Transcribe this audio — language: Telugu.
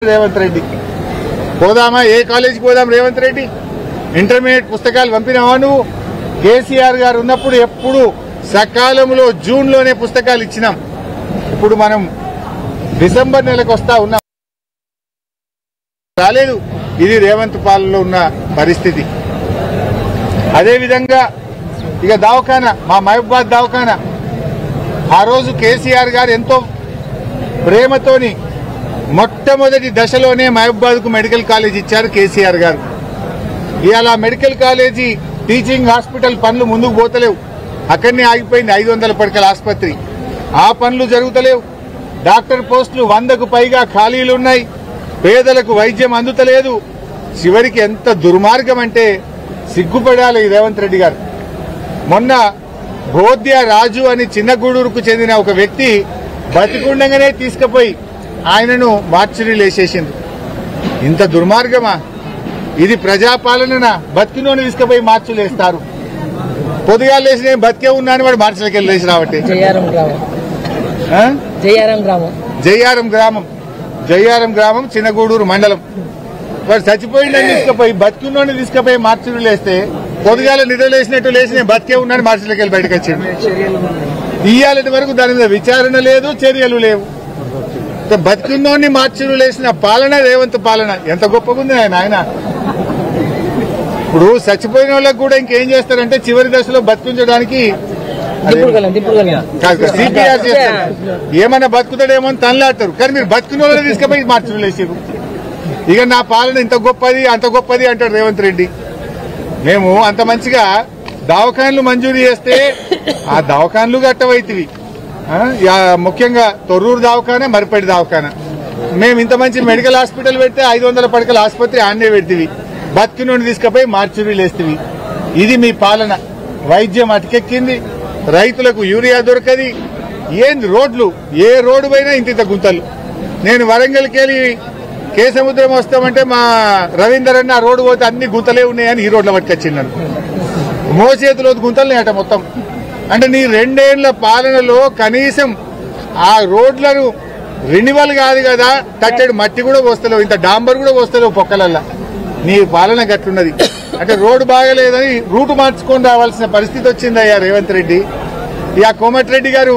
రేవంత్ రెడ్డి పోదామా? ఏ కాలేజీకి పోదాం? రేవంత్ రెడ్డి ఇంటర్మీడియట్ పుస్తకాలు పంపినావా నువ్వు? కేసీఆర్ గారు ఉన్నప్పుడు ఎప్పుడు సకాలంలో జూన్లోనే పుస్తకాలు ఇచ్చినాం. ఇప్పుడు మనం డిసెంబర్ నెలకు వస్తా ఉన్నాం, రాలేదు. ఇది రేవంత్ పాలనలో ఉన్న పరిస్థితి. అదేవిధంగా ఇక దవాఖానా, మా మహబూబాద్ దవాఖానా ఆ రోజు కేసీఆర్ గారు ఎంతో ప్రేమతోని మొట్టమొదటి దశలోనే మహబూబాద్ కు మెడికల్ కాలేజ్ ఇచ్చారు కేసీఆర్ గారు. ఇవాళ మెడికల్ కాలేజీ టీచింగ్ హాస్పిటల్ పనులు ముందుకు పోతలేవు, అక్కడనే ఆగిపోయింది. 500 పడకల ఆసుపత్రి, ఆ పనులు జరుగుతలేవు. డాక్టర్ పోస్టులు 100కు పైగా ఖాళీలున్నాయి. పేదలకు వైద్యం అందుతలేదు. చివరికి ఎంత దుర్మార్గం అంటే సిగ్గుపడాలి రేవంత్ రెడ్డి గారు. మొన్న బోధ్య రాజు అని చిన్నగూడూరుకు చెందిన ఒక వ్యక్తి బతికుండగానే తీసుకుపోయి ఆయనను మార్చురీలు వేసేసింది. ఇంత దుర్మార్గమా? ఇది ప్రజాపాలన? బతికినోని తీసుకుపోయి మార్చులు వేస్తారు. పొద్దుగా లేచి నేను బతికే ఉన్నాను, వాడు మార్చులకి వెళ్ళి లేచి రావట్టే. జయ్యారం గ్రామం చిన్నగూడూరు మండలం. వాడు చచ్చిపోయిందని తీసుకుపోయి బతికినోని తీసుకుపోయి మార్చులు వేస్తే పొద్దుగాల నిద్ర లేచినట్టు లేచి నేను బతికే ఉన్నాను మార్చులకి వెళ్ళి బయటకు వచ్చింది. ఇయ్యాలటి వరకు దాని మీద విచారణ లేదు, చర్యలు లేవు. బతికిన్నోని మార్చులు లేచిన పాలన రేవంత్ పాలన. ఎంత గొప్పగుంది ఆయన. ఇప్పుడు చచ్చిపోయిన వాళ్ళకి కూడా ఇంకేం చేస్తారంటే చివరి దశలో బతికించడానికి సిపిఆర్ చేస్తారు. ఏమన్నా బతుకుతాడేమో అని తనలాడతారు, కానీ మీరు బతికిన వాళ్ళని తీసుకుపోయి మార్చులు వేసారు. ఇక నా పాలన ఇంత గొప్పది అంత గొప్పది అంటాడు రేవంత్ రెడ్డి. మేము అంత మంచిగా దవాఖాన్లు మంజూరు చేస్తే ఆ దవాఖాన్లు గట్టవైతివి. ముఖ్యంగా తొర్రూరు దవాఖానా, మరిపేట దవాఖానా. మేము ఇంత మంచి మెడికల్ హాస్పిటల్ పెడితే 500 పడకల ఆసుపత్రి ఆన్నే పెడితివి, బతికినోని తీసుకుపోయి మార్చురీలు వేస్తేవి. ఇది మీ పాలన. వైద్యం అటకెక్కింది, రైతులకు యూరియా దొరకది. ఏంది రోడ్లు? ఏ రోడ్డు పోయినా ఇంత గుంతలు. నేను వరంగల్కి వెళ్ళి కేసముద్రం వస్తామంటే మా రవీందర్ అన్న ఆ రోడ్డు పోతే అన్ని గుంతలే ఉన్నాయని ఈ రోడ్ల పట్టుకొచ్చిండను. మోచేతిలో గుంతలనే అట మొత్తం. అంటే నీ 2 ఏళ్ల పాలనలో కనీసం ఆ రోడ్లను రెన్యువల్ కాదు కదా, తట్టెడు మట్టి కూడా వస్తలేవు, ఇంత డాంబర్ కూడా వస్తలేవు పొక్కలల్లా. నీ పాలన గట్లున్నది. అంటే రోడ్డు బాగలేదని రూటు మార్చుకొని రావాల్సిన పరిస్థితి వచ్చిందయ్యా రేవంత్ రెడ్డి. ఇక కోమటిరెడ్డి గారు